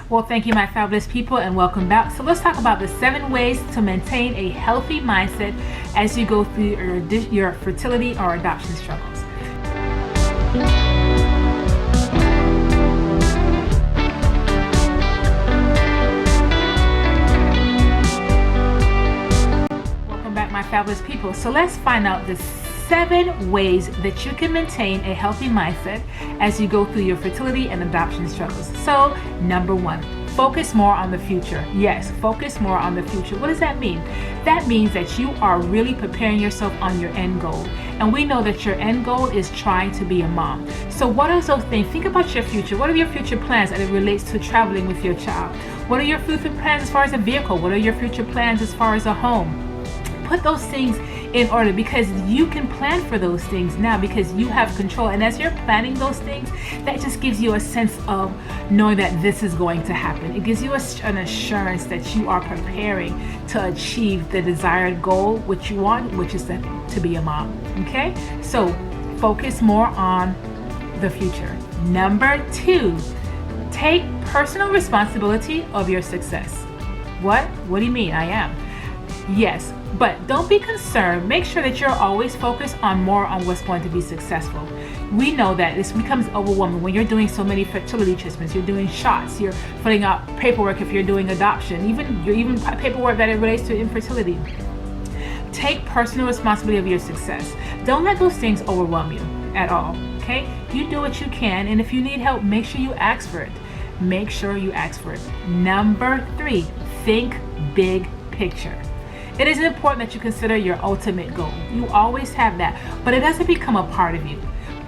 Well, thank you, my fabulous people, and welcome back. So let's talk about the 7 ways to maintain a healthy mindset as you go through your fertility or adoption struggles. Welcome back, my fabulous people. So let's find out the 7 ways that you can maintain a healthy mindset as you go through your fertility and adoption struggles. So, number 1, focus more on the future. Yes, focus more on the future. What does that mean? That means that you are really preparing yourself on your end goal. And we know that your end goal is trying to be a mom. So what are those things? Think about your future. What are your future plans as it relates to traveling with your child? What are your future plans as far as a vehicle? What are your future plans as far as a home? Put those things in order, because you can plan for those things now because you have control. And as you're planning those things, that just gives you a sense of knowing that this is going to happen. It gives you an assurance that you are preparing to achieve the desired goal, which you want, which is to be a mom. Okay? So focus more on the future. Number 2, take personal responsibility of your success. What? What do you mean? I am. Yes, but don't be concerned. Make sure that you're always focused on what's going to be successful. We know that this becomes overwhelming when you're doing so many fertility treatments, you're doing shots, you're filling out paperwork if you're doing adoption, even paperwork that it relates to infertility. Take personal responsibility of your success. Don't let those things overwhelm you at all, okay? You do what you can, and if you need help, make sure you ask for it. Make sure you ask for it. Number 3, think big picture. It is important that you consider your ultimate goal. You always have that, but it doesn't become a part of you.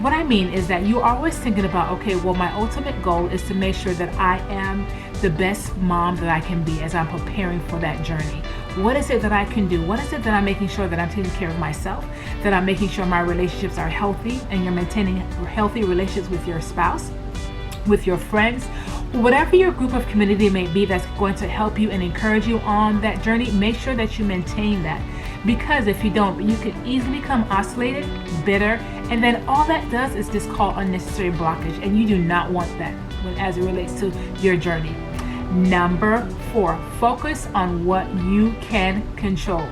What I mean is that you're always thinking about, okay, well, my ultimate goal is to make sure that I am the best mom that I can be as I'm preparing for that journey. What is it that I can do? What is it that I'm making sure that I'm taking care of myself, that I'm making sure my relationships are healthy, and you're maintaining healthy relationships with your spouse, with your friends, whatever your group of community may be that's going to help you and encourage you on that journey. Make sure that you maintain that, because if you don't, you could easily become isolated, bitter, and then all that does is just cause unnecessary blockage, and you do not want that as it relates to your journey. Number 4, focus on what you can control.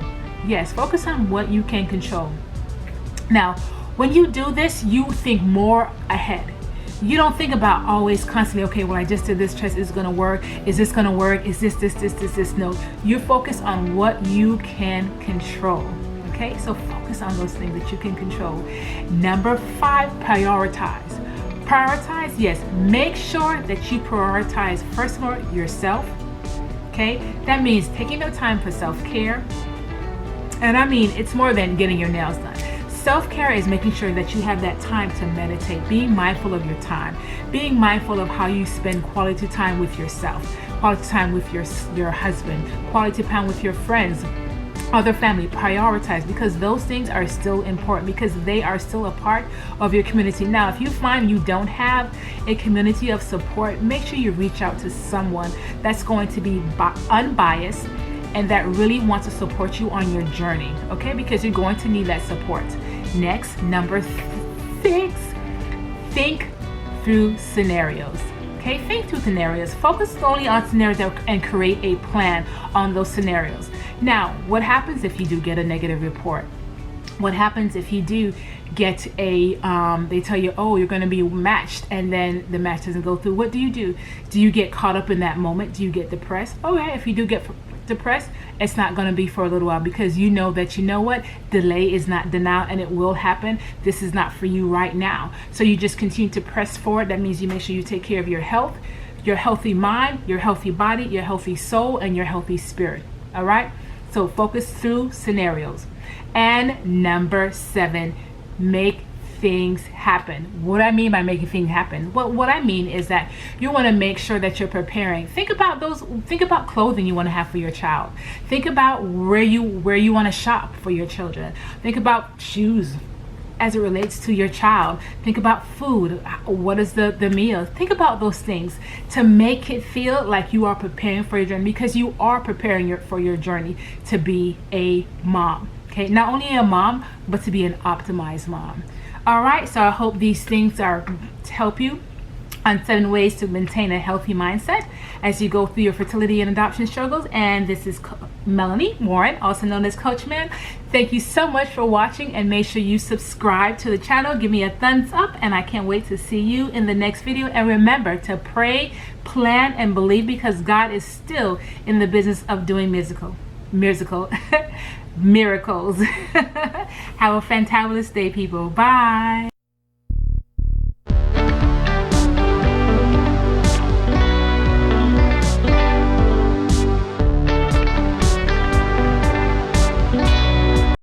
Yes, focus on what you can control. Now, when you do this, you think more ahead. You don't think about always constantly, okay, well, I just did this test, is it going to work? Is this going to work? Is this? No, you focus on what you can control. Okay, so focus on those things that you can control. Number 5, prioritize. Prioritize, yes, make sure that you prioritize, first of all, yourself. Okay, that means taking the time for self-care. And I mean, it's more than getting your nails done. Self-care is making sure that you have that time to meditate, being mindful of your time, being mindful of how you spend quality time with yourself, quality time with your husband, quality time with your friends, other family. Prioritize, because those things are still important, because they are still a part of your community. Now, if you find you don't have a community of support, make sure you reach out to someone that's going to be unbiased and that really wants to support you on your journey, okay? Because you're going to need that support. Next, number 6, think through scenarios. Okay, think through scenarios. Focus only on scenarios and create a plan on those scenarios. Now, what happens if you do get a negative report? What happens if you do get they tell you, oh, you're going to be matched, and then the match doesn't go through? What do? Do you get caught up in that moment? Do you get depressed? Oh yeah, if you do get depressed, it's not going to be for a little while, because you know what, delay is not denial, and it will happen. This is not for you right now. So you just continue to press forward. That means you make sure you take care of your health, your healthy mind, your healthy body, your healthy soul, and your healthy spirit. All right, so focus through scenarios. And number 7, make things happen. What I mean by making things happen, well, what I mean is that you want to make sure that you're preparing. Think about clothing you want to have for your child. Think about where you want to shop for your children. Think about shoes as it relates to your child. Think about food. What is the meal? Think about those things to make it feel like you are preparing for your journey, because you are preparing for your journey to be a mom. Okay, not only a mom, but to be an optimized mom. All right, so I hope these things help you on 7 ways to maintain a healthy mindset as you go through your fertility and adoption struggles. And this is Melanie Warren, also known as Coach Man. Thank you so much for watching, and make sure you subscribe to the channel. Give me a thumbs up, and I can't wait to see you in the next video. And remember to pray, plan, and believe, because God is still in the business of doing miracles. Have a fantabulous day, people. Bye.